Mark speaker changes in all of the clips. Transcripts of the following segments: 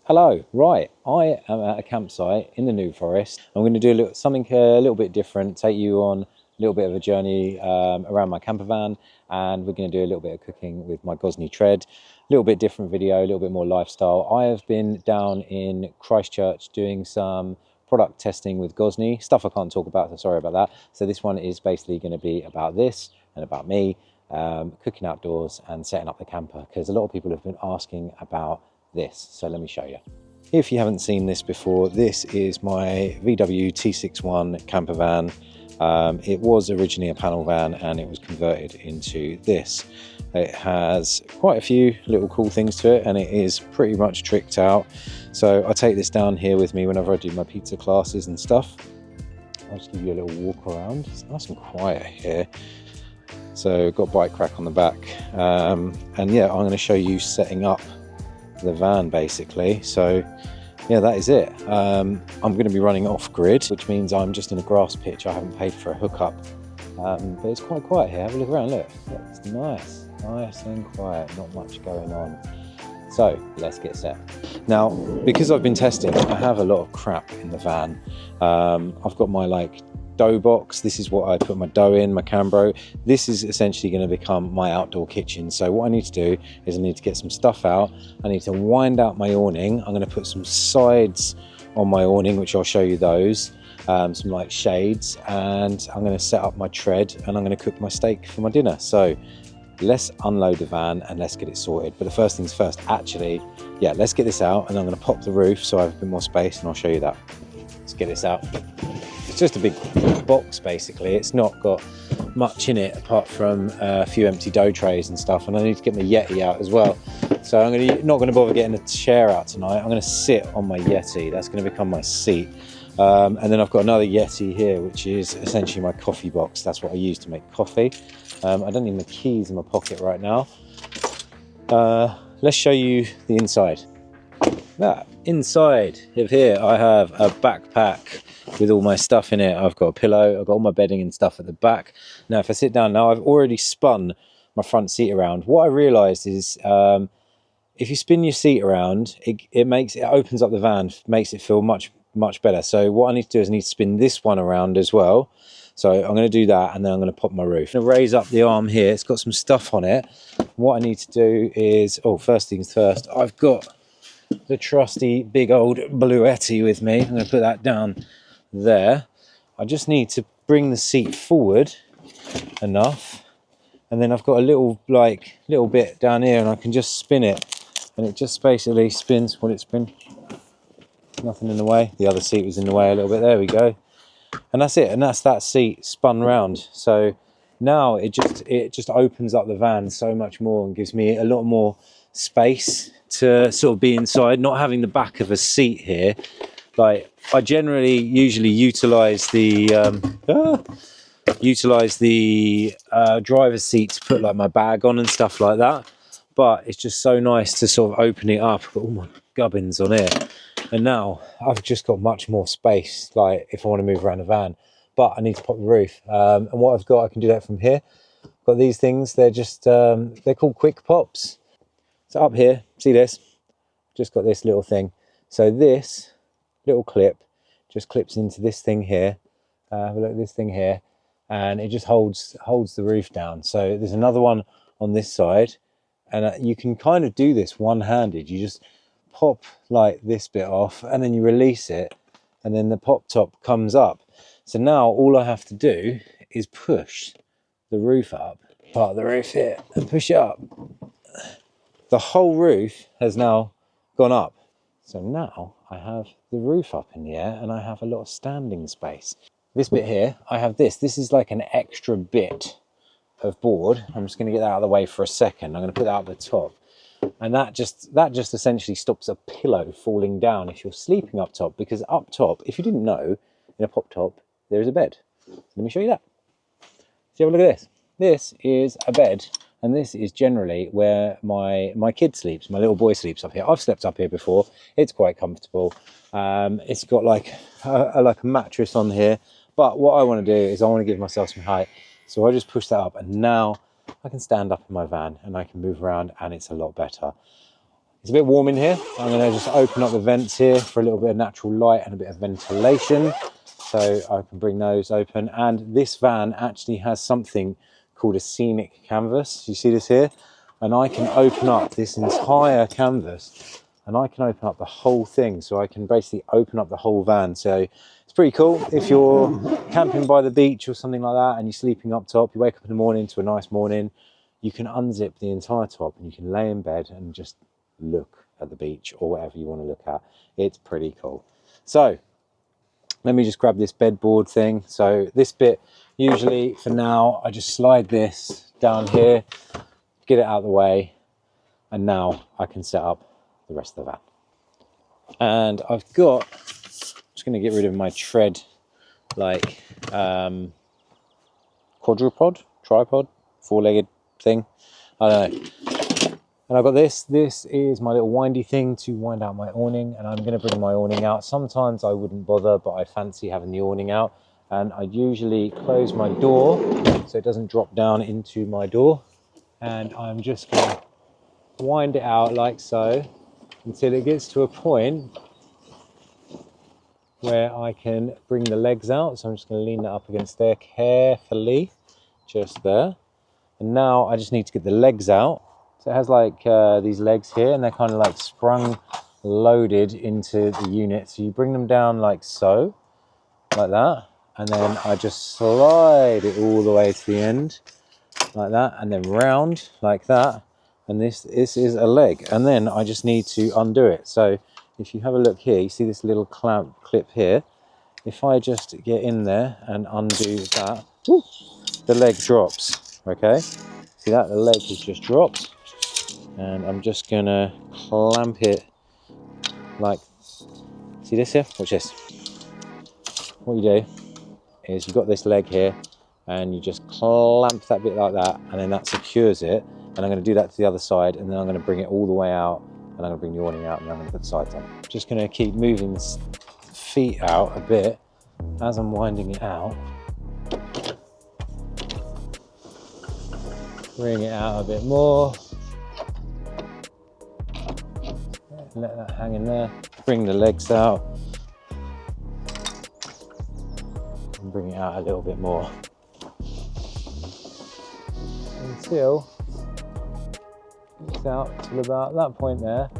Speaker 1: Hello, right, I am at a campsite in the New Forest. I'm going to do something a little bit different, take you on a little bit of a journey around my camper van, and we're going to do a little bit of cooking with my Gozney Tread. A little bit different video, a little bit more lifestyle. I have been down in Christchurch doing some product testing with Gozney, stuff I can't talk about, so sorry about that. So this one is basically going to be about this and about me cooking outdoors and setting up the camper, because a lot of people have been asking about this, so let me show you. If you haven't seen this before, this is my VW T6.1 camper van. It was originally a panel van and it was converted into this. It has quite a few little cool things to it and it is pretty much tricked out. So I take this down here with me whenever I do my pizza classes and stuff. I'll just give you a little walk around. It's nice and quiet here. So got bike rack on the back, and yeah, I'm going to show you setting up the van basically. So yeah, that is it. I'm going to be running off grid, which means I'm just in a grass pitch. I haven't paid for a hookup, but it's quite quiet here. Have a look around. Look, it's nice and quiet, not much going on. So let's get set. Now, because I've been testing, I have a lot of crap in the van. I've got my dough box. This is what I put my dough in, my Cambro. This is essentially going to become my outdoor kitchen. So what I need to do is I need to get some stuff out. I need to wind out my awning. I'm going to put some sides on my awning, which I'll show you those, some like shades, and I'm going to set up my tread and I'm going to cook my steak for my dinner. So let's unload the van and let's get it sorted. But the first things first, actually, yeah, let's get this out and I'm going to pop the roof so I have a bit more space and I'll show you that. Let's get this out. It's just a big box basically. It's not got much in it apart from a few empty dough trays and stuff, and I need to get my Yeti out as well. So I'm not going to bother getting a chair out tonight. I'm going to sit on my Yeti. That's going to become my seat. And then I've got another Yeti here, which is essentially my coffee box. That's what I use to make coffee. I don't need my keys in my pocket right now. Let's show you the inside. Inside of here I have a backpack with all my stuff in it. I've got a pillow, I've got all my bedding and stuff at the back. Now if I sit down now, I've already spun my front seat around. What I realized is if you spin your seat around, it opens up the van, makes it feel much better. So what I need to do is I need to spin this one around as well. So I'm going to do that and then I'm going to pop my roof. I'm going to raise up the arm here. It's got some stuff on it. What I need to do is, first things first, I've got the trusty big old Bluetti with me. I'm going to put that down there. I just need to bring the seat forward enough, and then I've got a little bit down here and I can just spin it, and it just basically spins. Will it spin? Nothing in the way. The other seat was in the way a little bit. There we go. And that's it, and that's that seat spun round. So now it just opens up the van so much more and gives me a lot more space to sort of be inside, not having the back of a seat here. Like I usually utilize the driver's seat to put like my bag on and stuff like that, but it's just so nice to sort of open it up. I've got all my gubbins on here, and now I've just got much more space, like if I want to move around the van. But I need to pop the roof, and what I've got, I can do that from here. I've got these things, they're just they're called quick pops. So up here, see this? Just got this little thing. So this little clip just clips into this thing here. Look at this thing here, and it just holds the roof down. So there's another one on this side, and you can kind of do this one-handed. You just pop like this bit off, and then you release it, and then the pop top comes up. So now all I have to do is push the roof up, part of the roof here, and push it up. The whole roof has now gone up. So now I have the roof up in the air and I have a lot of standing space. This bit here, I have this. This is like an extra bit of board. I'm just going to get that out of the way for a second. I'm going to put that up the top. And that just essentially stops a pillow falling down if you're sleeping up top, because up top, if you didn't know, in a pop top, there is a bed. Let me show you that. So have a look at this. This is a bed. And this is generally where my kid sleeps. My little boy sleeps up here. I've slept up here before. It's quite comfortable. It's got like a mattress on here. But what I want to do is I want to give myself some height. So I just push that up, and now I can stand up in my van and I can move around, and it's a lot better. It's a bit warm in here. I'm going to just open up the vents here for a little bit of natural light and a bit of ventilation. So I can bring those open. And this van actually has something called a scenic canvas. You see this here? And I can open up this entire canvas and I can open up the whole thing. So I can basically open up the whole van. So it's pretty cool. If you're camping by the beach or something like that and you're sleeping up top, you wake up in the morning to a nice morning, you can unzip the entire top and you can lay in bed and just look at the beach or whatever you want to look at. It's pretty cool. So let me just grab this bedboard thing. So this bit, usually for now, I just slide this down here, get it out of the way, and now I can set up the rest of the van. And I've got, just going to get rid of my tread like quadrupod, tripod, four-legged thing, I don't know. And I've got this is my little windy thing to wind out my awning, and I'm going to bring my awning out. Sometimes I wouldn't bother, but I fancy having the awning out, and I usually close my door so it doesn't drop down into my door, and I'm just going to wind it out like so until it gets to a point where I can bring the legs out. So I'm just going to lean that up against there carefully, just there. And now I just need to get the legs out. So it has like these legs here, and they're kind of like sprung loaded into the unit. So you bring them down like so, like that, and then I just slide it all the way to the end like that, and then round like that, and this is a leg, and then I just need to undo it. So if you have a look here, you see this little clamp clip here. If I just get in there and undo that, the leg drops. Okay, see that? The leg has just dropped, and I'm just gonna clamp it like, see this here? Watch this. What you do is you've got this leg here, and you just clamp that bit like that, and then that secures it. And I'm going to do that to the other side, and then I'm going to bring it all the way out, and I'm going to bring the awning out, and I'm going to put the sides on. Just going to keep moving the feet out a bit as I'm winding it out. Bring it out a bit more. Let that hang in there. Bring the legs out. And bring it out a little bit more. Until it's out till about that point there.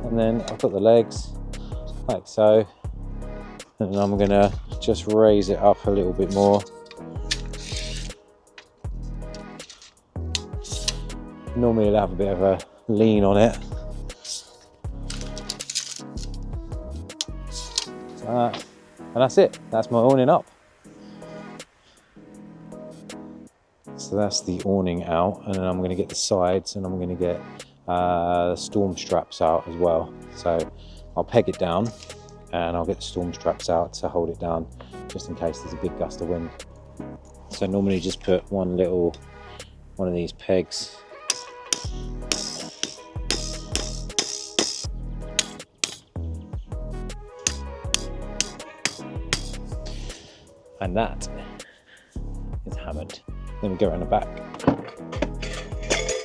Speaker 1: And then I've got the legs like so. And I'm gonna just raise it up a little bit more. Normally it'll have a bit of a lean on it. And that's it. That's my awning up. So that's the awning out, and then I'm going to get the sides, and I'm going to get the storm straps out as well. So I'll peg it down, and I'll get the storm straps out to hold it down, just in case there's a big gust of wind. So normally just put one of these pegs and that is hammered. Then we go around the back.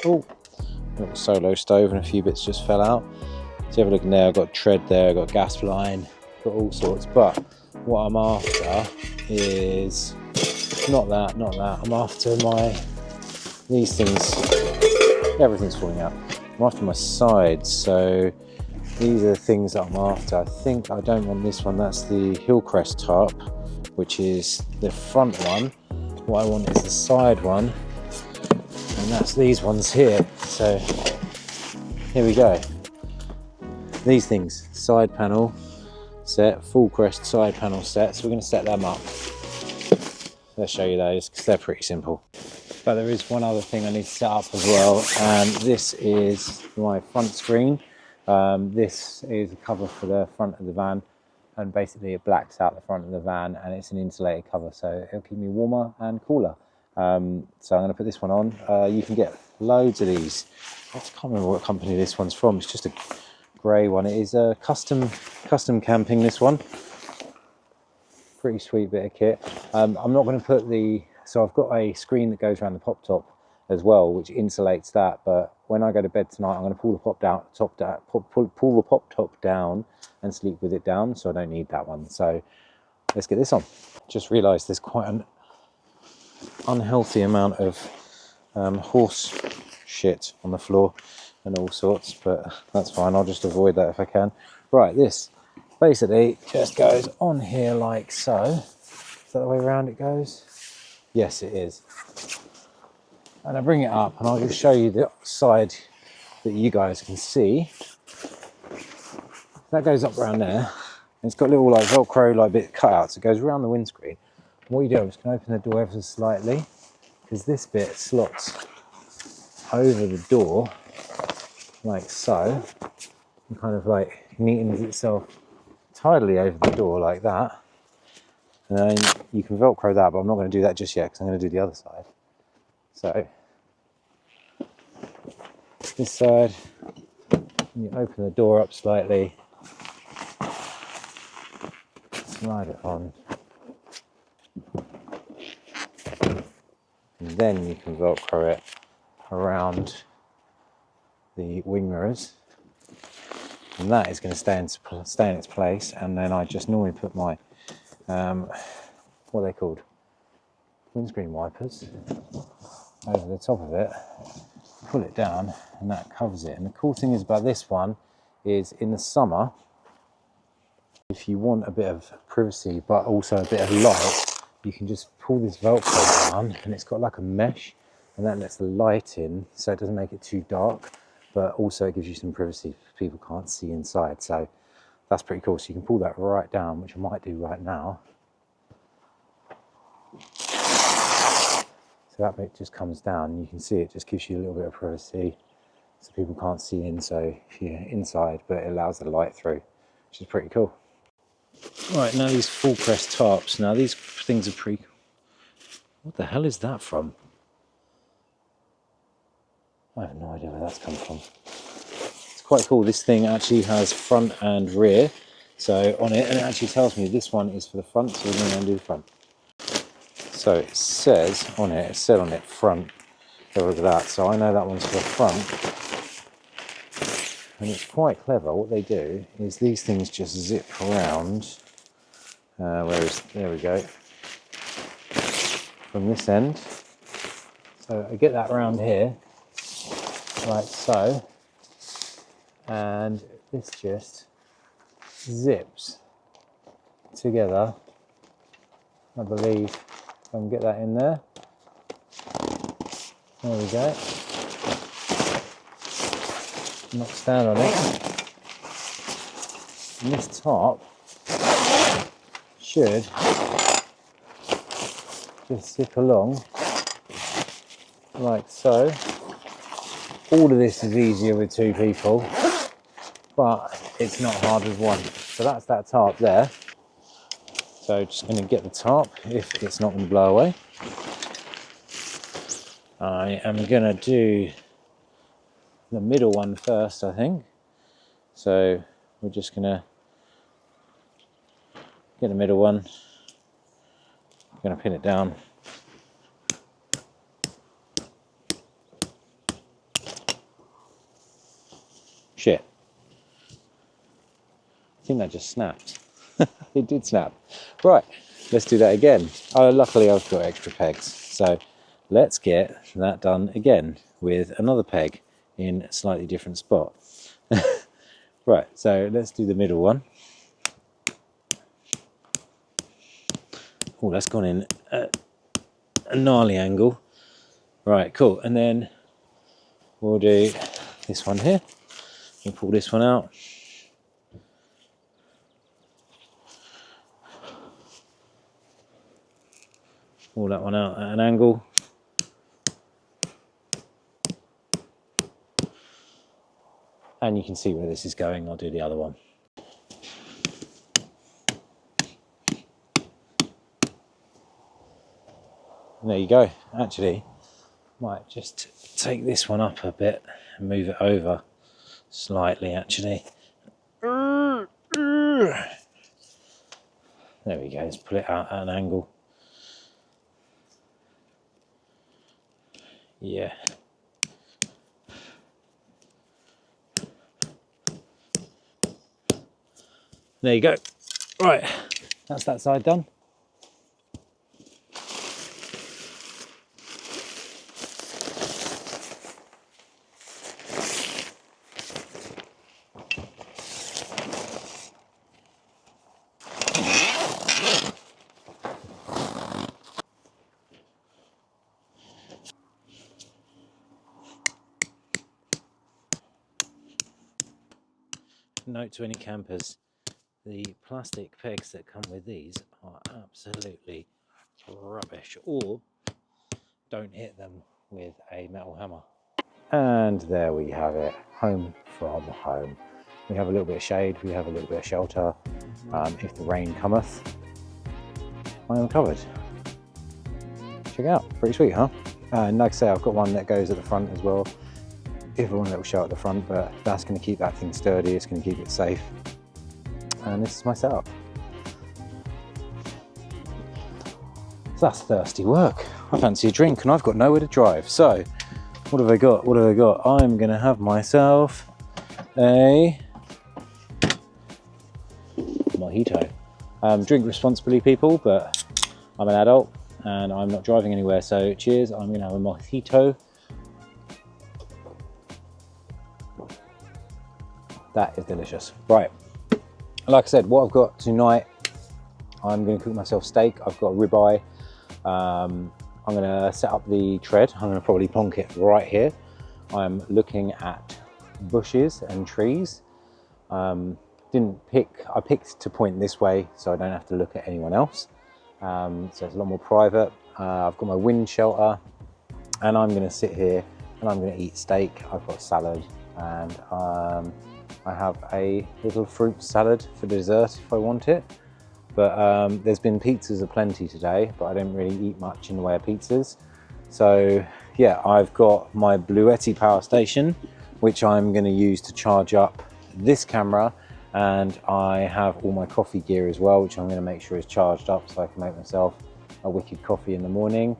Speaker 1: Oh, little solo stove and a few bits just fell out. So have a look in there, I've got tread there, I've got gas line, got all sorts. But what I'm after is not that. I'm after these things, everything's falling out. I'm after my sides, so these are the things that I'm after. I think I don't want this one, that's the Hillcrest tarp, which is the front one. What I want is the side one, and that's these ones here. So here we go. These things, side panel set, full crest side panel set. So we're going to set them up. Let's show you those because they're pretty simple. But there is one other thing I need to set up as well, and this is my front screen. This is a cover for the front of the van, and basically it blacks out the front of the van, and it's an insulated cover, so it'll keep me warmer and cooler. So I'm going to put this one on. You can get loads of these. I can't remember what company this one's from. It's just a grey one. It is a custom camping, this one. Pretty sweet bit of kit. I'm not going to put so I've got a screen that goes around the pop top, as well, which insulates that. But when I go to bed tonight, I'm going to pull the pull the pop top down and sleep with it down, so I don't need that one. So let's get this on. Just realised there's quite an unhealthy amount of horse shit on the floor and all sorts, but that's fine. I'll just avoid that if I can. Right, this basically just goes on here like so. Is that the way around it goes? Yes, it is. And I bring it up and I'll just show you the side that you guys can see. That goes up around there. And it's got little like Velcro like bit cutouts. It goes around the windscreen. And what you do, I'm just going to open the door ever so slightly, because this bit slots over the door like so, and kind of like neatens itself tidily over the door like that. And then you can Velcro that, but I'm not going to do that just yet because I'm going to do the other side. So this side, you open the door up slightly, slide it on, and then you can Velcro it around the wing mirrors, and that is going to stay in its place. And then I just normally put my what are they called, windscreen wipers, over the top of it, pull it down, and that covers it. And the cool thing is about this one is in the summer, if you want a bit of privacy but also a bit of light, you can just pull this Velcro down, and it's got like a mesh, and that lets the light in, so it doesn't make it too dark, but also it gives you some privacy if people can't see inside. So that's pretty cool. So you can pull that right down, which I might do right now. So that bit just comes down, and you can see it just gives you a little bit of privacy, so people can't see in, so if you're inside, but it allows the light through, which is pretty cool. Right, now these full crest tarps. Now these things are pretty... What the hell is that from? I have no idea where that's come from. It's quite cool. This thing actually has front and rear, so on it, and it actually tells me this one is for the front, so we're going to do the front. So it says on it, front. So look at that. So I know that one's for the front. And it's quite clever. What they do is these things just zip around. There we go. From this end. So I get that around here, like so. And this just zips together, I believe. I can get that in there. There we go. Knocks down on it. And this top should just zip along like so. All of this is easier with two people, but it's not hard with one. So that's that tarp there. So just going to get the tarp if it's not going to blow away. I am going to do the middle one first, I think. So we're just going to get the middle one. I'm going to pin it down. Shit. I think that just snapped. It did snap. Right, let's do that again. Oh, luckily I've got extra pegs. So let's get that done again with another peg in a slightly different spot. Right, so let's do the middle one. Oh, that's gone in at a gnarly angle. Right, cool. And then we'll do this one here. We'll pull this one out. Pull that one out at an angle. And you can see where this is going. I'll do the other one. And there you go. Actually, might just take this one up a bit and move it over slightly, actually. There we go. Let's pull it out at an angle. Yeah. There you go. Right, that's that side done. Note to any campers, the plastic pegs that come with these are absolutely rubbish, or don't hit them with a metal hammer. And there we have it, home from home. We have a little bit of shade, we have a little bit of shelter. If the rain cometh, I am covered. Check it out, pretty sweet, huh? And like I say, I've got one that goes at the front as well. If I want a little show at the front, but that's going to keep that thing sturdy, it's going to keep it safe. And this is my setup. So that's thirsty work. I fancy a drink and I've got nowhere to drive. So what have I got? What have I got? I'm going to have myself a mojito. Drink responsibly, people, but I'm an adult and I'm not driving anywhere. So cheers, I'm going to have a mojito. That is delicious. Right, like I said, what I've got tonight, I'm going to cook myself steak. I've got a ribeye. I'm going to set up the tread. I'm going to probably plonk it right here. I'm looking at bushes and trees. I picked to point this way so I don't have to look at anyone else. So it's a lot more private. I've got my wind shelter and I'm going to sit here and I'm going to eat steak. I've got salad and I have a little fruit salad for dessert if I want it. But there's been pizzas aplenty today, but I don't really eat much in the way of pizzas. So yeah, I've got my Bluetti power station, which I'm going to use to charge up this camera. And I have all my coffee gear as well, which I'm going to make sure is charged up so I can make myself a wicked coffee in the morning.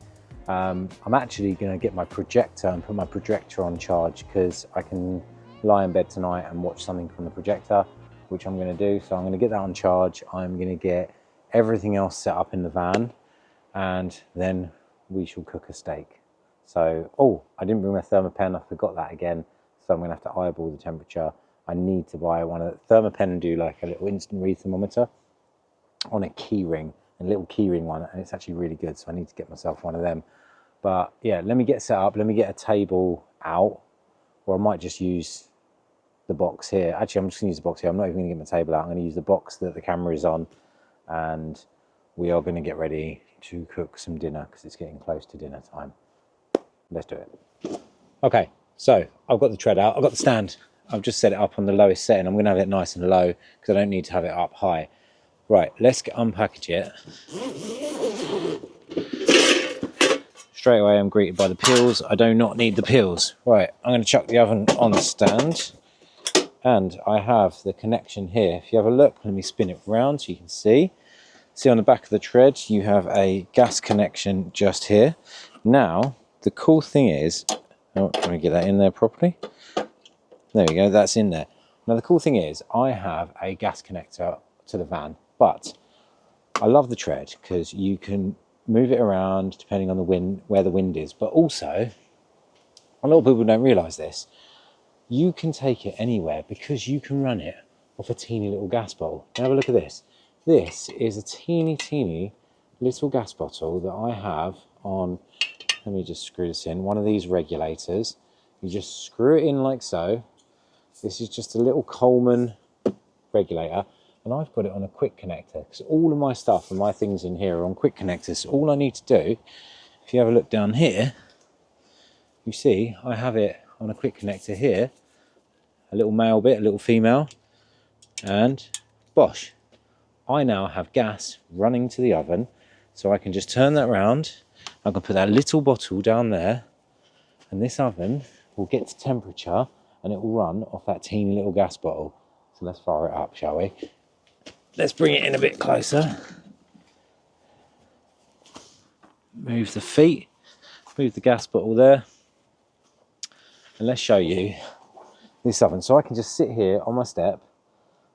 Speaker 1: I'm actually going to get my projector and put my projector on charge because I can lie in bed tonight and watch something from the projector, which I'm going to do. So I'm going to get that on charge. I'm going to get everything else set up in the van and then we shall cook a steak. So, oh, I didn't bring my thermopen. I forgot that again. So I'm going to have to eyeball the temperature. I need to buy one of the thermopen, do like a little instant read thermometer on a key ring, a little key ring one, and it's actually really good. So I need to get myself one of them. But yeah, let me get set up. Let me get a table out, or I might just use the box here. Actually, I'm just going to use the box here. I'm not even going to get my table out. I'm going to use the box that the camera is on, and we are going to get ready to cook some dinner because it's getting close to dinner time. Let's do it. Okay, so I've got the tread out. I've got the stand. I've just set it up on the lowest setting. I'm going to have it nice and low because I don't need to have it up high. Right, let's unpackage it. Straight away I'm greeted by the peels. I do not need the peels. Right, I'm going to chuck the oven on the stand. And I have the connection here. If you have a look, let me spin it round so you can see. See on the back of the tread, you have a gas connection just here. Now, the cool thing is, oh, let me get that in there properly. There we go, that's in there. Now the cool thing is, I have a gas connector to the van, but I love the tread because you can move it around depending on the wind, where the wind is. But also, a lot of people don't realise this, you can take it anywhere because you can run it off a teeny little gas bottle. Now have a look at this. This is a teeny little gas bottle that I have on, let me just screw this in, one of these regulators. You just screw it in like so. This is just a little Coleman regulator, and I've got it on a quick connector because all of my stuff and my things in here are on quick connectors. So all I need to do, if you have a look down here, you see I have it on a quick connector here, a little male bit, a little female, and bosh, I now have gas running to the oven, so I can just turn that around. I can put that little bottle down there, and this oven will get to temperature and it will run off that teeny little gas bottle. So let's fire it up, shall we? Let's bring it in a bit closer. Move the feet, move the gas bottle there. and let's show you this oven. So I can just sit here on my step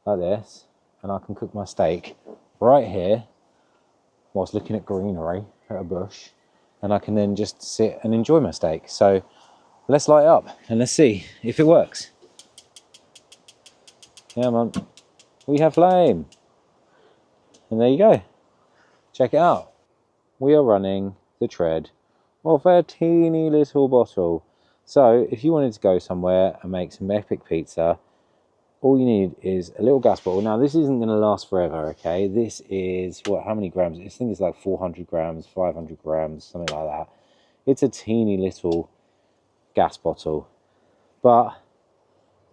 Speaker 1: like this, and I can cook my steak right here whilst looking at greenery, at a bush, and I can then just sit and enjoy my steak. So let's light it up and let's see if it works. Come on, we have flame. And there you go. Check it out. We are running the tread of a teeny little bottle. So if you wanted to go somewhere and make some epic pizza, all you need is a little gas bottle. Now this isn't going to last forever, okay? This is, what, how many grams? This thing is like 400 grams, 500 grams, something like that. It's a teeny little gas bottle. But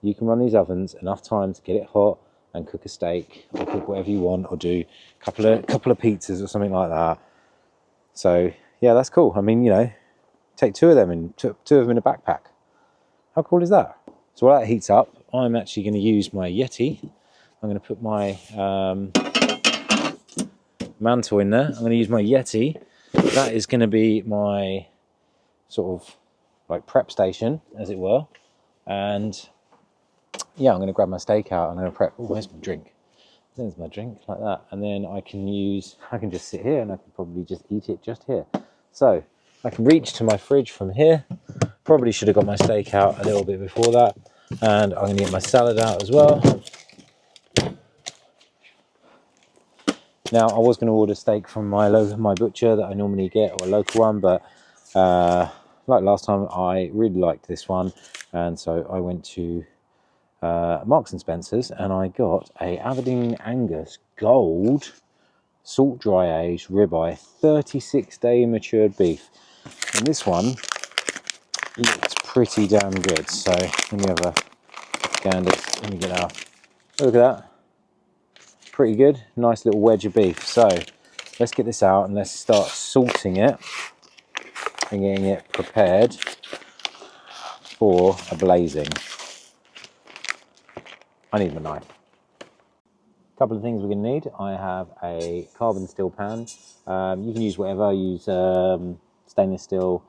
Speaker 1: you can run these ovens enough time to get it hot and cook a steak or cook whatever you want, or do a couple of pizzas or something like that. So yeah, that's cool. I mean, you know, take two of them in a backpack. How cool is that? So while that heats up, I'm actually going to use my Yeti. I'm going to put my mantle in there. I'm going to use my Yeti. That is going to be my sort of like prep station, as it were. And yeah, I'm going to grab my steak out. I'm going to prep. Oh, where's my drink? There's my drink, like that. And then I can just sit here and I can probably just eat it just here. So I can reach to my fridge from here. Probably should have got my steak out a little bit before that. And I'm going to get my salad out as well. Now, I was going to order steak from my butcher that I normally get, or a local one, but like last time, I really liked this one. And so I went to Marks and Spencer's, and I got a Aberdeen Angus Gold salt dry aged ribeye, 36-day matured beef, and this one looks pretty damn good. So let me have a gander. Let me get out. Look at that, pretty good. Nice little wedge of beef. So let's get this out and let's start salting it and getting it prepared for a blazing. I need my knife. Couple of things we're going to need. I have a carbon steel pan. You can use whatever. Use stainless steel,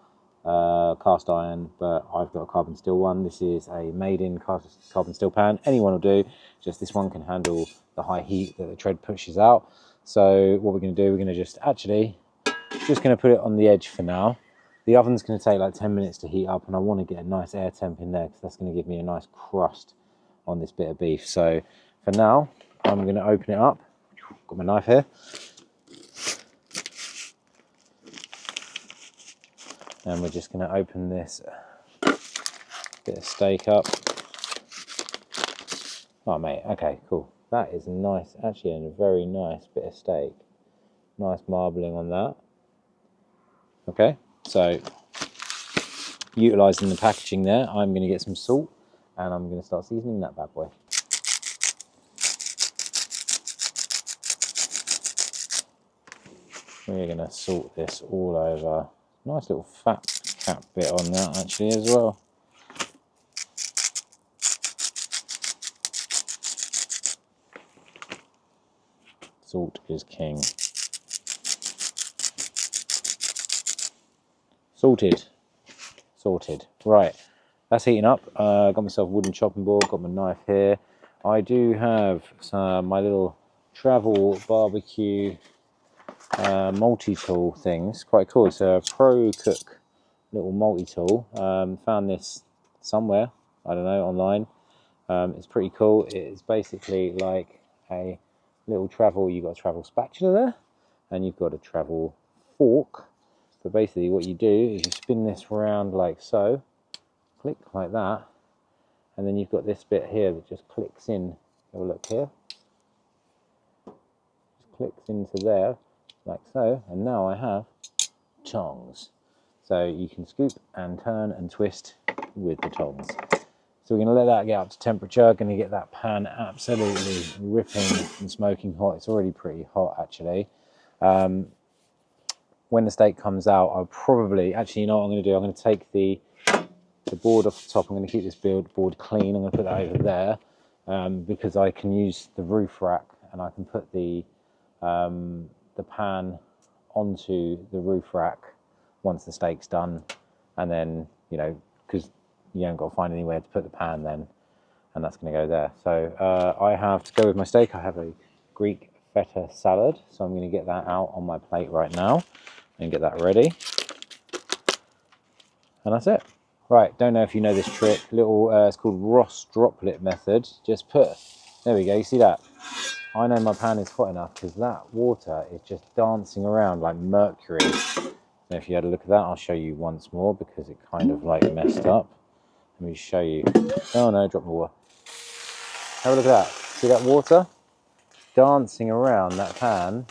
Speaker 1: cast iron, but I've got a carbon steel one. This is a made-in carbon steel pan. Any one will do. Just this one can handle the high heat that the tread pushes out. So what we're going to do, we're going to just going to put it on the edge for now. The oven's going to take like 10 minutes to heat up, and I want to get a nice air temp in there because that's going to give me a nice crust on this bit of beef. So for now, I'm going to open it up. Got my knife here. And we're just going to open this bit of steak up. Oh, mate. Okay, cool. That is nice. Actually, a very nice bit of steak. Nice marbling on that. Okay, so utilising the packaging there, I'm going to get some salt and I'm going to start seasoning that bad boy. We're going to salt this all over. Nice little fat cap bit on that actually as well. Salt is king. Sorted. Right, that's heating up. Got myself a wooden chopping board, got my knife here. I do have my little travel barbecue multi-tool things. Quite cool. It's a Pro Cook little multi-tool. Found this somewhere, I don't know, online. It's pretty cool. It's basically like a little travel. You've got a travel spatula there, and you've got a travel fork. But basically what you do is you spin this around like so, click like that, and then you've got this bit here that just clicks in. Have a look here. Just clicks into there like so, and now I have tongs. So you can scoop and turn and twist with the tongs. So we're going to let that get up to temperature. Going to get that pan absolutely ripping and smoking hot. It's already pretty hot actually. When the steak comes out, I'll probably, actually, you know what I'm going to do? I'm going to take the board off the top. I'm going to keep this board clean. I'm going to put that over there because I can use the roof rack and I can put the pan onto the roof rack once the steak's done. And then, you know, because you haven't got to find anywhere to put the pan then, and that's going to go there. So I have, to go with my steak, I have a Greek feta salad, so I'm going to get that out on my plate right now and get that ready, and that's it. Right, don't know if you know this trick, little it's called Ross droplet method. Just put, there we go, you see that? I know my pan is hot enough because that water is just dancing around like mercury. And if you had a look at that, I'll show you once more because it kind of like messed up. Let me show you. Oh no, drop the water. Have a look at that. See that water? Dancing around that pan.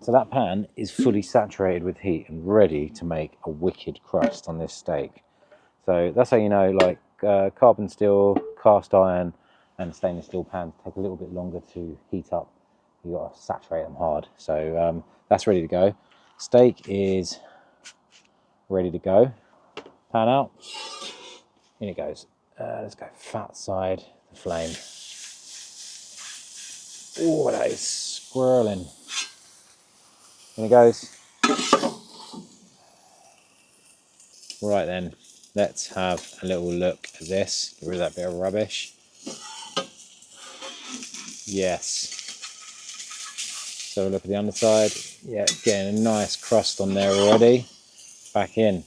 Speaker 1: So that pan is fully saturated with heat and ready to make a wicked crust on this steak. So that's how you know, like carbon steel, cast iron and stainless steel pans take a little bit longer to heat up. You got to saturate them hard. So that's ready to go. Steak is ready to go. Pan out. In it goes. Let's go fat side, the flame. Oh, that is swirling. In it goes. Right then, let's have a little look at this. Get rid of that bit of rubbish. Yes. So look at the underside. Yeah, getting a nice crust on there already. Back in.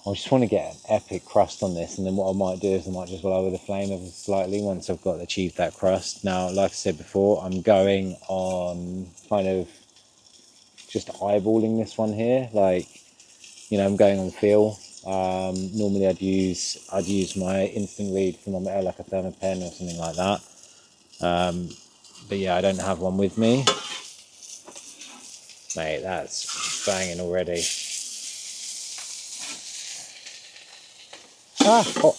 Speaker 1: I just want to get an epic crust on this, and then what I might do is I might just lower the flame ever slightly once I've got achieved that crust. Now, like I said before, I'm going on kind of just eyeballing this one here. Like, you know, I'm going on feel. Normally I'd use my instant read thermometer, like a thermopen or something like that. But yeah, I don't have one with me. Mate, that's banging already. Ah, hot.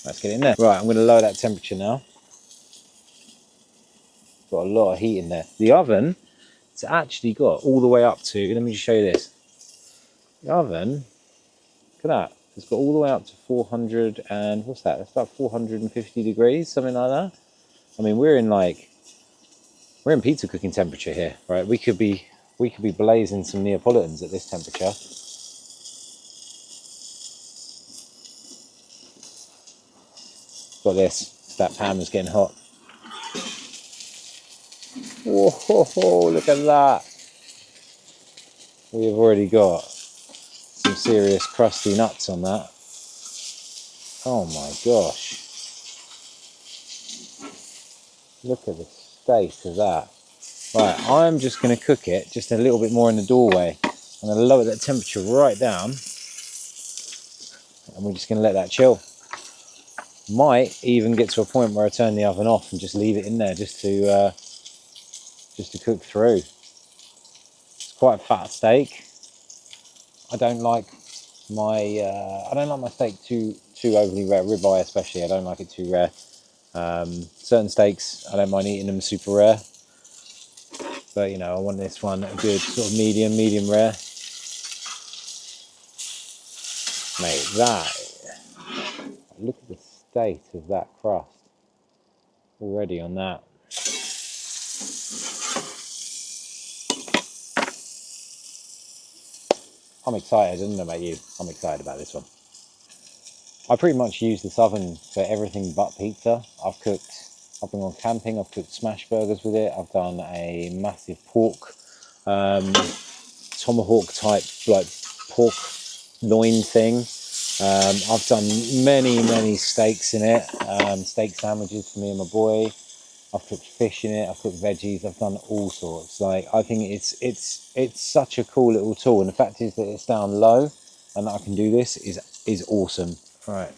Speaker 1: Let's get in there. Right, I'm going to lower that temperature now. Got a lot of heat in there. The oven, it's actually got all the way up to, let me just show you this. The oven, look at that. It's got all the way up to 400 and, what's that? That's about 450 degrees, something like that. I mean, we're in pizza cooking temperature here, right? We could be blazing some Neapolitans at this temperature. Got this. That pan was getting hot. Whoa, look at that. We've already got some serious crusty nuts on that. Oh my gosh. Look at the state of that. Right, I'm just going to cook it just a little bit more in the doorway. I'm going to lower that temperature right down. And we're just going to let that chill. Might even get to a point where I turn the oven off and just leave it in there just to cook through. It's quite a fat steak. I don't like my steak too overly rare. Ribeye especially, I don't like it too rare. Certain steaks, I don't mind eating them super rare. But you know, I want this one a good sort of medium rare. Mate, look at the state of that crust already on that. I'm excited, I don't know about you, I'm excited about this one. I pretty much use this oven for everything but pizza. I've been on camping, I've cooked smash burgers with it, I've done a massive pork, tomahawk type, like pork loin thing. I've done many steaks in it, steak sandwiches for me and my boy. I've cooked fish in it, I've cooked veggies, I've done all sorts. Like, I think it's such a cool little tool, and the fact is that it's down low and that I can do this is awesome. Right,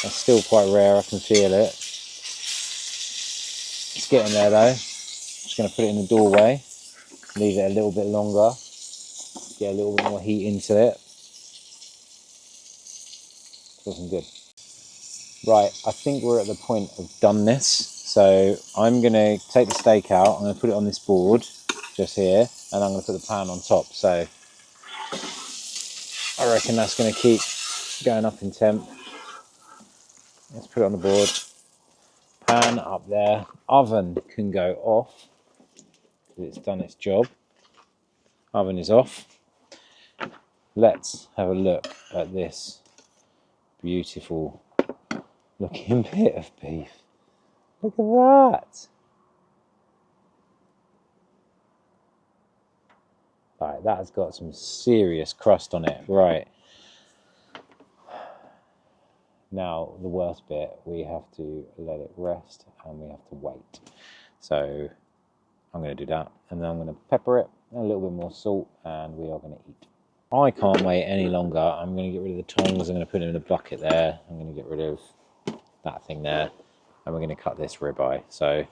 Speaker 1: that's still quite rare, I can feel it. It's getting there though. Just going to put it in the doorway, leave it a little bit longer, get a little bit more heat into it. It's looking good. Right, I think we're at the point of doneness. So I'm going to take the steak out, I'm going to put it on this board just here, and I'm going to put the pan on top. So I reckon that's going to keep going up in temp. Let's put it on the board. Pan up there. Oven can go off. It's done its job. Oven is off. Let's have a look at this beautiful looking bit of beef. Look at that. Right, that has got some serious crust on it. Right. Now, the worst bit, we have to let it rest and we have to wait. So I'm going to do that, and then I'm going to pepper it, a little bit more salt, and we are going to eat. I can't wait any longer. I'm going to get rid of the tongs. I'm going to put them in a bucket there. I'm going to get rid of that thing there, and we're going to cut this ribeye. So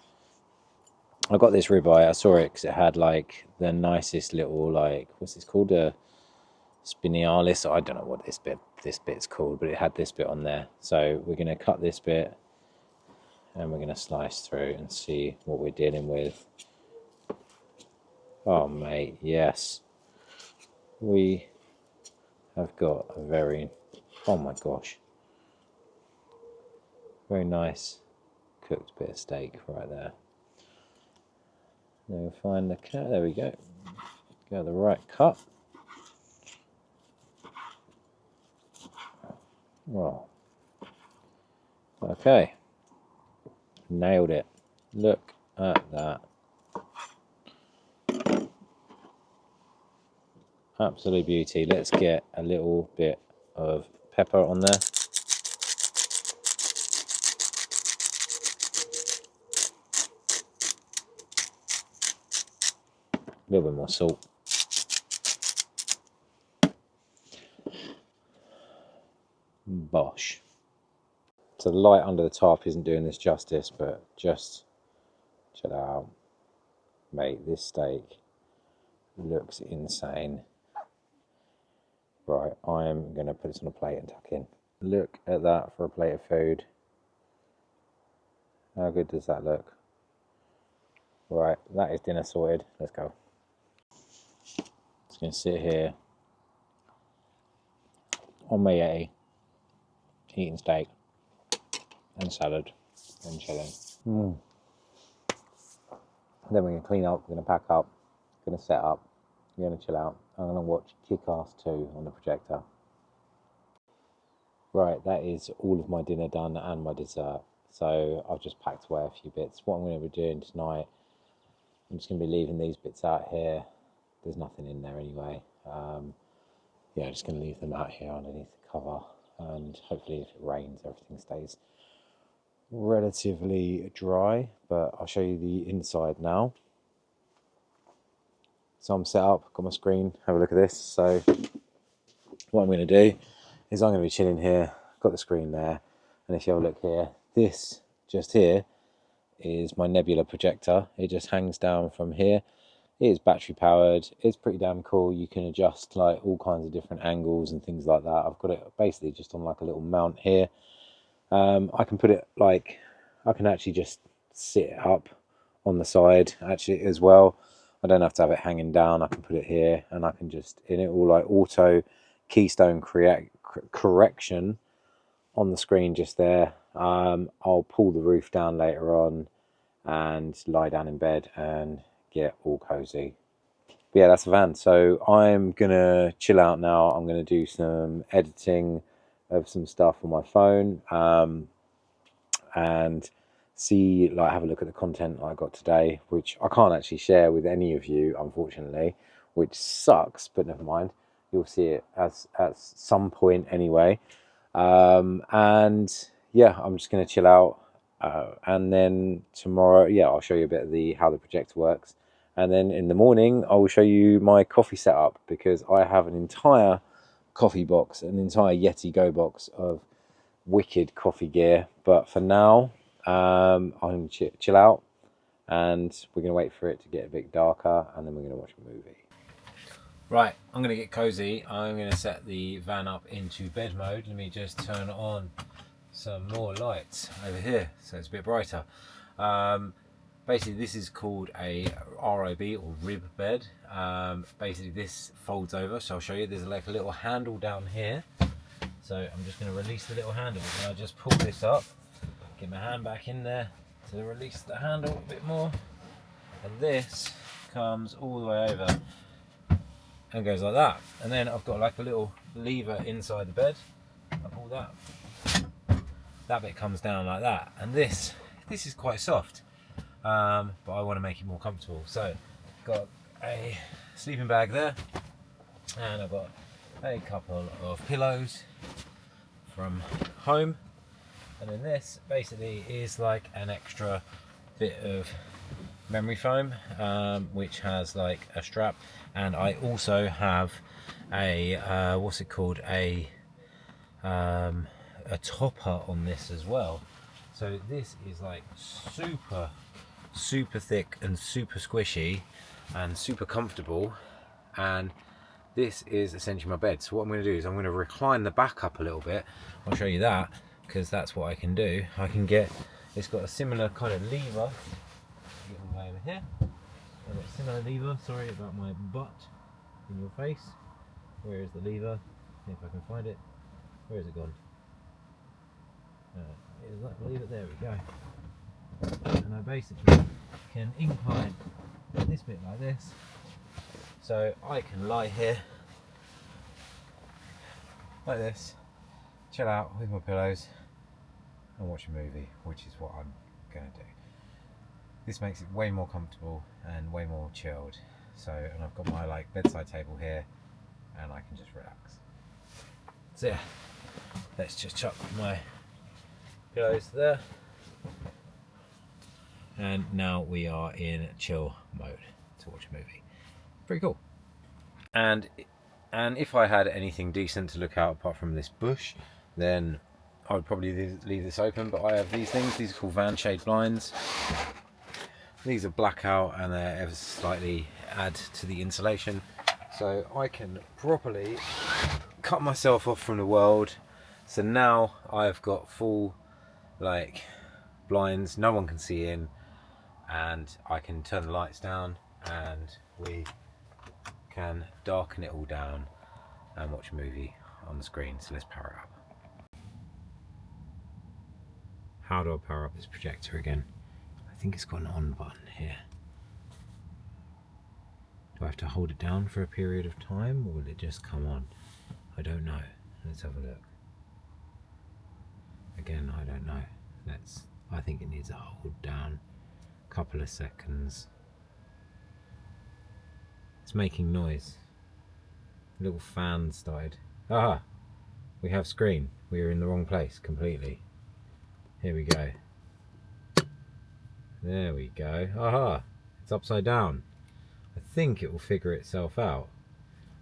Speaker 1: I got this ribeye. I saw it because it had like the nicest little, like, what's this called? A spinalis. I don't know what this bit's called, but it had this bit on there. So we're going to cut this bit, and we're going to slice through and see what we're dealing with. Oh, mate, yes. We have got a very, oh my gosh, very nice cooked bit of steak right there. Then we'll find the cut. There we go. Got the right cut. Oh. Okay. Nailed it. Look at that. Absolute beauty. Let's get a little bit of pepper on there. A little bit more salt. Bosh. So the light under the top isn't doing this justice, but just chill out. Mate, this steak looks insane. Right, I am going to put this on a plate and tuck in. Look at that for a plate of food. How good does that look? Right, that is dinner sorted. Let's go. Just going to sit here on my Yeti, eating steak and salad and chilling. Then we're going to clean up, we're going to pack up, we're going to set up, we're going to chill out. I'm going to watch Kick-Ass 2 on the projector. Right, that is all of my dinner done and my dessert. So I've just packed away a few bits. What I'm going to be doing tonight, I'm just going to be leaving these bits out here. There's nothing in there anyway. Yeah, just going to leave them out here underneath the cover. And hopefully if it rains, everything stays relatively dry. But I'll show you the inside now. So I'm set up, got my screen, have a look at this. So what I'm going to do is I'm going to be chilling here, got the screen there, and if you have a look here, this just here is my Nebula projector. It just hangs down from here. It is battery powered. It's pretty damn cool. You can adjust like all kinds of different angles and things like that. I've got it basically just on like a little mount here. I can put it like, I can actually just sit it up on the side actually as well. I don't have to have it hanging down. I can put it here and I can just, in it all like auto keystone correction on the screen just there. I'll pull the roof down later on and lie down in bed and get all cozy. But yeah, that's the van. So I'm gonna chill out now. I'm gonna do some editing of some stuff on my phone and see, like, have a look at the content I got today, which I can't actually share with any of you, unfortunately, which sucks, but never mind. You'll see it at some point anyway. And yeah, I'm just going to chill out. And then tomorrow, yeah, I'll show you a bit of how the projector works. And then in the morning, I will show you my coffee setup, because I have an entire coffee box, an entire Yeti Go box of wicked coffee gear. But for now, I'm going to chill out, and we're going to wait for it to get a bit darker, and then we're going to watch a movie. Right, I'm going to get cozy. I'm going to set the van up into bed mode. Let me just turn on some more lights over here so it's a bit brighter. Basically, this is called a RIB or rib bed. Basically, this folds over, so I'll show you. There's like a little handle down here. So I'm just going to release the little handle, and I just pull this up, get my hand back in there to release the handle a bit more, and this comes all the way over and goes like that. And then I've got like a little lever inside the bed. I pull that bit comes down like that, and this is quite soft, but I want to make it more comfortable. So I've got a sleeping bag there, and I've got a couple of pillows from home, and then this basically is like an extra bit of memory foam, which has like a strap, and I also have a what's it called, a topper on this as well. So this is like super thick and super squishy and super comfortable, and this is essentially my bed. So what I'm going to do is I'm going to recline the back up a little bit. I'll show you that, because that's what I can do. I can get, it's got a similar kind of lever. Get all the way over here. I've got a similar lever. Sorry about my butt in your face. Where is the lever? See if I can find it. Where has it gone? Is that lever? There we go. And I basically can incline this bit like this, so I can lie here like this, chill out with my pillows and watch a movie, which is what I'm going to do. This makes it way more comfortable and way more chilled. So, and I've got my like bedside table here, and I can just relax. So yeah, let's just chuck my pillows there, and now we are in chill mode to watch a movie. Pretty cool. And if I had anything decent to look out apart from this bush, then I would probably leave this open, but I have these things. These are called van shade blinds. These are blackout, and they ever slightly add to the insulation, so I can properly cut myself off from the world. So now I've got full like blinds, no one can see in, and I can turn the lights down, and we can darken it all down and watch a movie on the screen. So let's power it up. How do I power up this projector again? I think it's got an on button here. Do I have to hold it down for a period of time, or will it just come on? I don't know. Let's have a look. Again, I don't know. I think it needs a hold down. A couple of seconds. It's making noise. A little fan started. Ah! We have screen. We are in the wrong place completely. Here we go. There we go. Aha! It's upside down. I think it will figure itself out.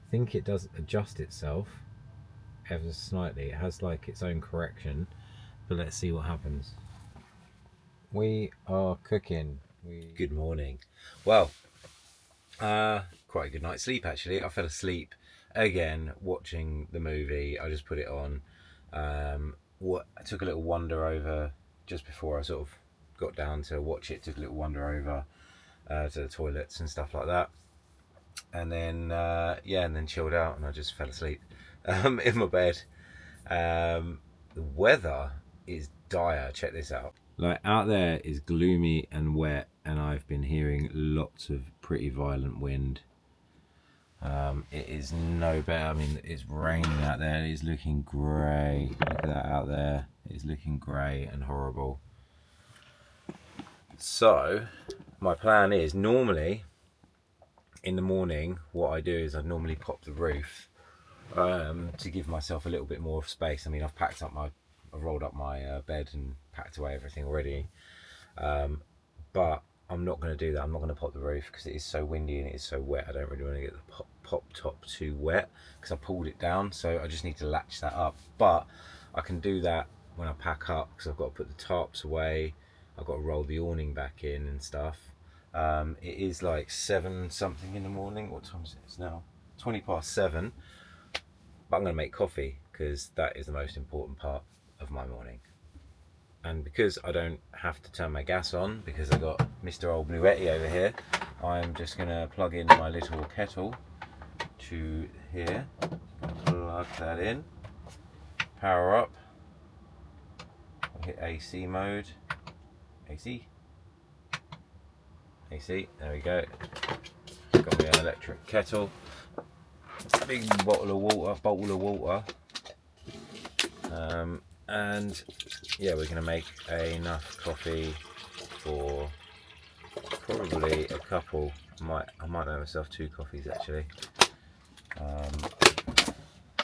Speaker 1: I think it does adjust itself ever slightly. It has like its own correction, but let's see what happens. We are cooking. Good morning. Well, quite a good night's sleep actually. I fell asleep again watching the movie. I just put it on. I took a little wander over just before I sort of got down to watch it. Took a little wander over to the toilets and stuff like that, and then and then chilled out, and I just fell asleep in my bed. The weather is dire. Check this out. Like out there is gloomy and wet, and I've been hearing lots of pretty violent wind. It is no better. I mean, it's raining out there. It is looking grey. Look at that out there. It is looking grey and horrible. So my plan is, normally in the morning what I do is I normally pop the roof to give myself a little bit more space. I mean, I've rolled up my bed and packed away everything already, but I'm not going to do that. I'm not going to pop the roof because it is so windy and it is so wet. I don't really want to get the pop top too wet because I pulled it down, so I just need to latch that up. But I can do that when I pack up, because I've got to put the tarps away, I've got to roll the awning back in and stuff. It is like 7 something in the morning. What time is it? It's now 7:20, but I'm going to make coffee because that is the most important part of my morning. And because I don't have to turn my gas on because I got Mr. Old Bluetti over here, I'm just going to plug in my little kettle to here. Plug that in, power up, I'll hit AC mode, AC, AC, there we go. Got me an electric kettle, big bottle of water, and yeah, we're going to make enough coffee for probably a couple. I might make myself 2 coffees actually.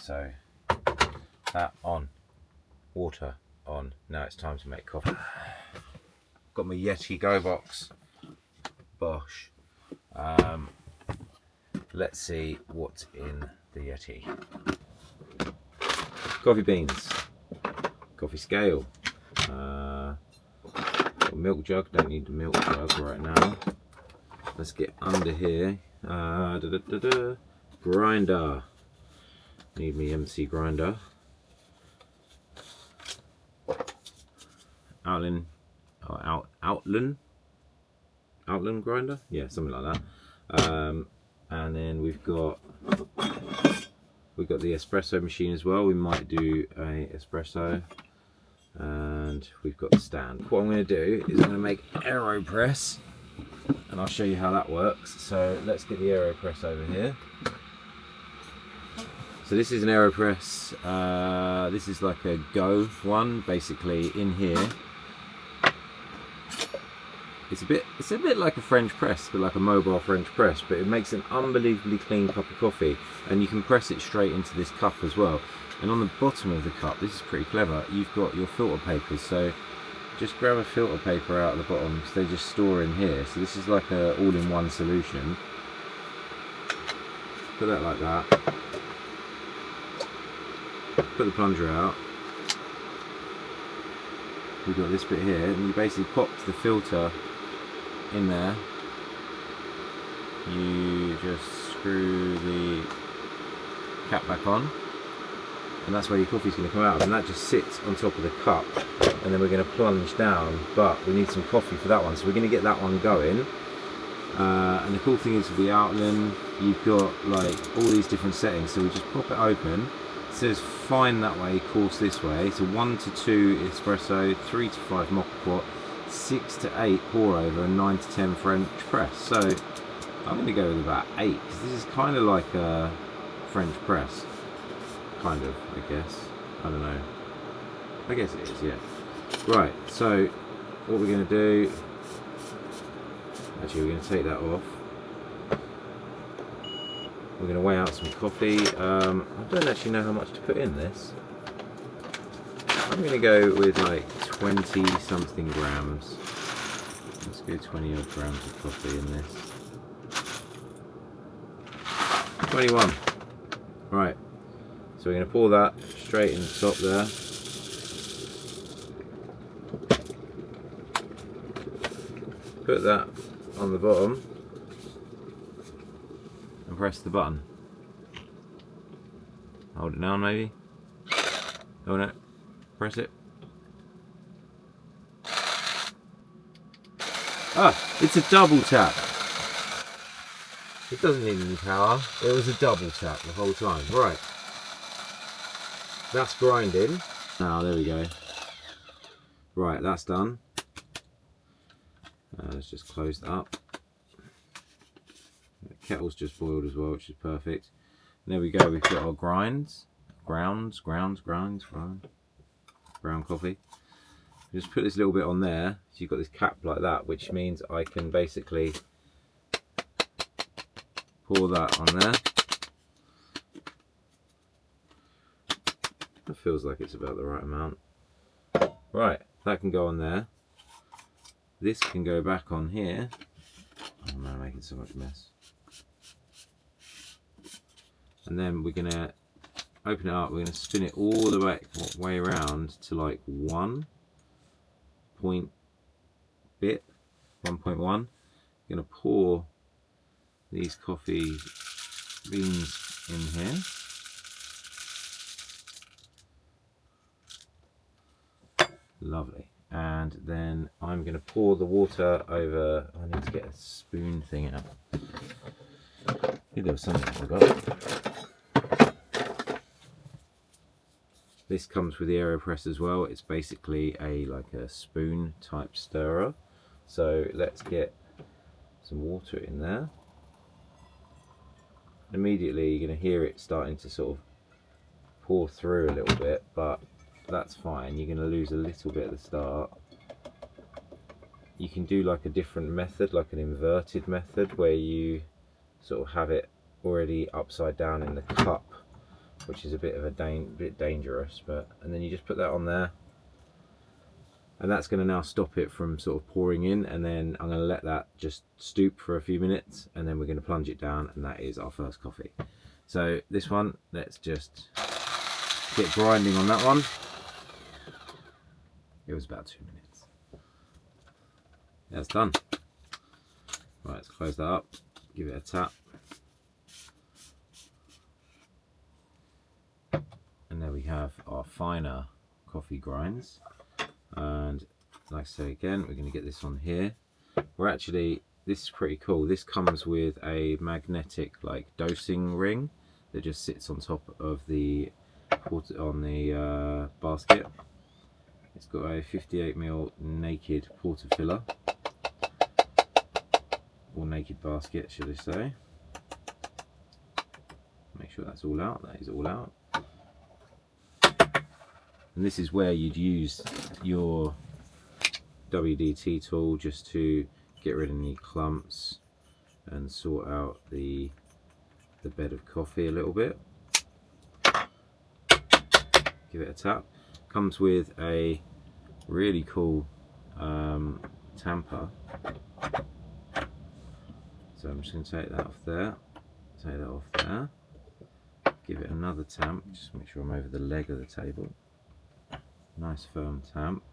Speaker 1: So that on, water on. Now it's time to make coffee. Got my Yeti Go Box. Bosh. Let's see what's in the Yeti. Coffee beans, coffee scale, got a milk jug. Don't need the milk jug right now. Let's get under here. Grinder. Need me MC grinder. Outland grinder, yeah, something like that. And then we've got the espresso machine as well. We might do a espresso, and we've got the stand. What I'm going to do is I'm going to make AeroPress, and I'll show you how that works. So let's get the AeroPress over here. So this is an AeroPress. This is like a Go one. Basically, in here, it's a bit like a French press, but like a mobile French press. But it makes an unbelievably clean cup of coffee, and you can press it straight into this cup as well. And on the bottom of the cup, this is pretty clever. You've got your filter papers. So just grab a filter paper out of the bottom, because they just store in here. So this is like a all-in-one solution. Put that like that. Put the plunger out. We've got this bit here, and you basically pop the filter in there. You just screw the cap back on, and that's where your coffee's going to come out, and that just sits on top of the cup. And then we're going to plunge down, but we need some coffee for that one, so we're going to get that one going. And the cool thing is with the Outland, you've got like all these different settings, so we just pop it open. It says fine that way, coarse this way. So 1 to 2 espresso, 3 to 5 mocha pot, 6 to 8 pour over, and 9 to 10 French press. So I'm going to go with about 8, because this is kind of like a French press, kind of, I guess. I don't know. I guess it is, yeah. Right. So what we're going to do? Actually, we're going to take that off. We're going to weigh out some coffee. I don't actually know how much to put in this. I'm going to go with like 20 something grams. Let's go 20 odd grams of coffee in this. 21. Right. So we're going to pour that straight in the top there. Put that on the bottom. And press the button. Hold it down maybe. Oh no. Press it. Ah, it's a double tap. It doesn't need any power. It was a double tap the whole time. Right. That's grinding. Now there we go. Right, that's done. Let's just close that up. The kettle's just boiled as well, which is perfect. And there we go, we've got our ground coffee. Just put this little bit on there, so you've got this cap like that, which means I can basically pour that on there. That feels like it's about the right amount. Right, that can go on there. This can go back on here. Oh man, I'm making so much mess. And then we're going to open it up, we're going to spin it all the way around to like 1.1. We're going to pour these coffee beans in here. Lovely. And then I'm going to pour the water over. I need to get a spoon thing out. I think there was something I forgot. This comes with the AeroPress as well. It's basically like a spoon type stirrer. So let's get some water in there. Immediately you're going to hear it starting to sort of pour through a little bit, but that's fine. You're going to lose a little bit at the start. You can do like a different method, like an inverted method, where you sort of have it already upside down in the cup, which is a bit of a bit dangerous, but and then you just put that on there, and that's going to now stop it from sort of pouring in, and then I'm going to let that just stoop for a few minutes, and then we're going to plunge it down, and that is our first coffee. So this one, let's just get grinding on that one. It was about 2 minutes. That's done. Right, let's close that up, give it a tap. And there we have our finer coffee grinds. And like I say again, we're going to get this on here. We're actually, this is pretty cool. This comes with a magnetic like dosing ring that just sits on top of the basket. It's got a 58mm naked portafiller, or naked basket should I say. Make sure that's all out. That is all out. And this is where you'd use your WDT tool just to get rid of any clumps and sort out the bed of coffee a little bit. Give it a tap. Comes with a really cool tamper. So I'm just going to take that off there. Take that off there. Give it another tamp. Just make sure I'm over the leg of the table. Nice firm tamp.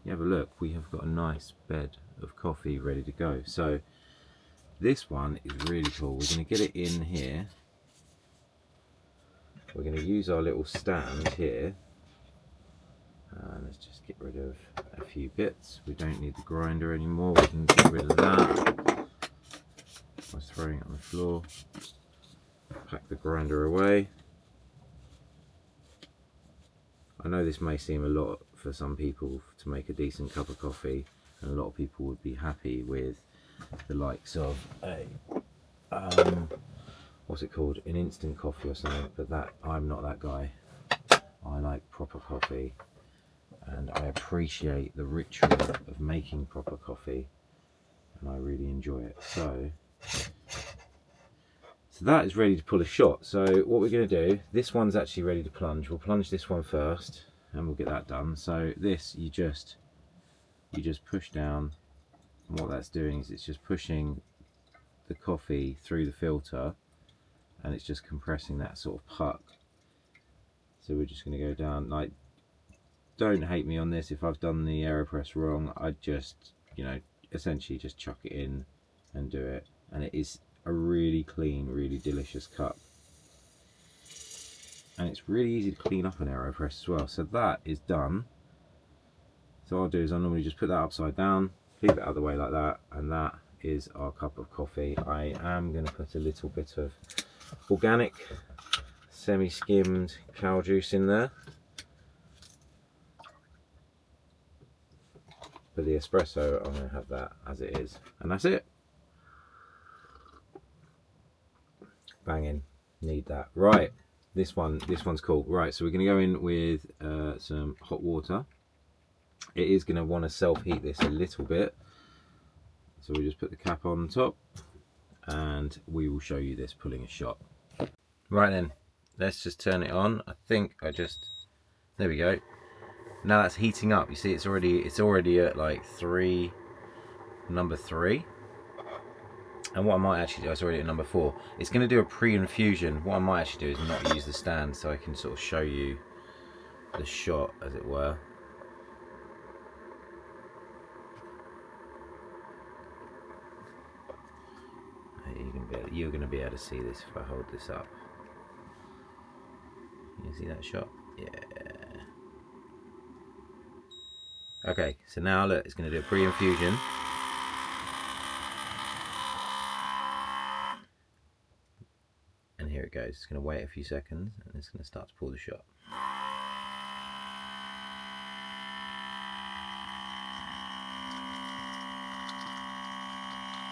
Speaker 1: You have a look, we have got a nice bed of coffee ready to go. So this one is really cool. We're going to get it in here. We're going to use our little stand here. Let's just get rid of a few bits. We don't need the grinder anymore. We can get rid of that. I was throwing it on the floor. Pack the grinder away. I know this may seem a lot for some people to make a decent cup of coffee, and a lot of people would be happy with the likes of a what's it called, an instant coffee or something, but that I'm not that guy. I like proper coffee, and I appreciate the ritual of making proper coffee, and I really enjoy it. So that is ready to pull a shot. So what we're going to do, this one's actually ready to plunge. We'll plunge this one first and we'll get that done. So this, you just push down, and what that's doing is it's just pushing the coffee through the filter, and it's just compressing that sort of puck. So we're just going to go down. Like, don't hate me on this if I've done the AeroPress wrong. I just, you know, essentially just chuck it in and do it, and it is a really clean, really delicious cup, and it's really easy to clean up an AeroPress as well. So that is done. So what I'll do is I normally just put that upside down, leave it out of the way like that, and that is our cup of coffee. I am going to put a little bit of organic semi-skimmed cow juice in there for the espresso. I'm going to have that as it is, and that's it. Banging, need that. Right, this one's cool. Right, so we're going to go in with some hot water. It is going to want to self-heat this a little bit, so we just put the cap on top, and we will show you this pulling a shot. Right then, let's just turn it on. I think there we go. Now that's heating up. You see, it's already at like number 3. And what I might actually do, it's already at number 4. It's going to do a pre-infusion. What I might actually do is not use the stand, so I can sort of show you the shot, as it were. You're going to be able to see this if I hold this up. You see that shot? Yeah. Okay, so now look, it's going to do a pre-infusion. And here it goes. It's going to wait a few seconds, and it's going to start to pull the shot.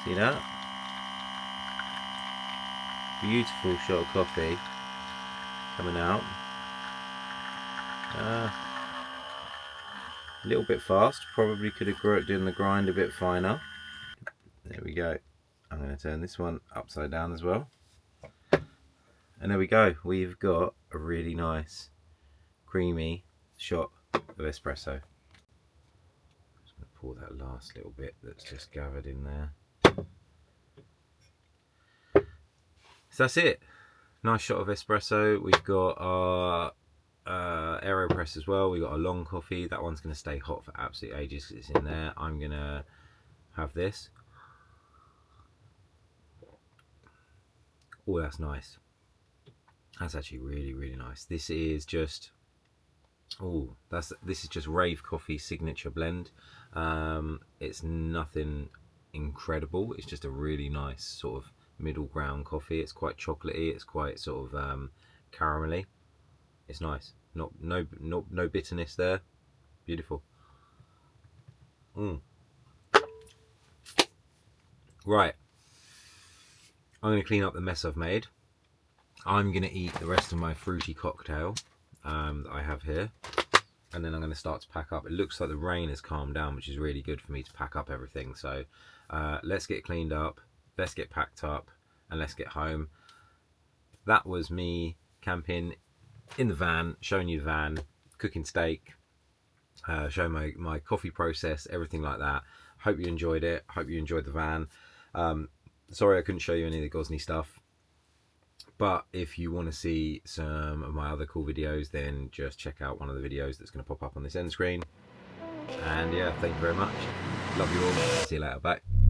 Speaker 1: See that? Beautiful shot of coffee coming out. A little bit fast, probably could have done the grind a bit finer. There we go. I'm going to turn this one upside down as well. And there we go, we've got a really nice creamy shot of espresso. Just going to pour that last little bit that's just gathered in there. So that's it. Nice shot of espresso. We've got our AeroPress as well. We've got a long coffee. That one's going to stay hot for absolute ages because it's in there. I'm going to have this. Oh, that's nice. That's actually really, really nice. This is just, this is just Rave Coffee signature blend. It's nothing incredible. It's just a really nice sort of middle ground coffee. It's quite chocolatey. It's quite sort of caramelly. It's nice. No bitterness there. Beautiful. Right. I'm going to clean up the mess I've made. I'm going to eat the rest of my fruity cocktail that I have here. And then I'm going to start to pack up. It looks like the rain has calmed down, which is really good for me to pack up everything. So let's get cleaned up. Let's get packed up. And let's get home. That was me camping in the van, showing you the van, cooking steak, showing my coffee process, everything like that. Hope you enjoyed it. Hope you enjoyed the van. Sorry I couldn't show you any of the Gozney stuff. But if you want to see some of my other cool videos, then just check out one of the videos that's going to pop up on this end screen. And yeah, thank you very much. Love you all. See you later. Bye.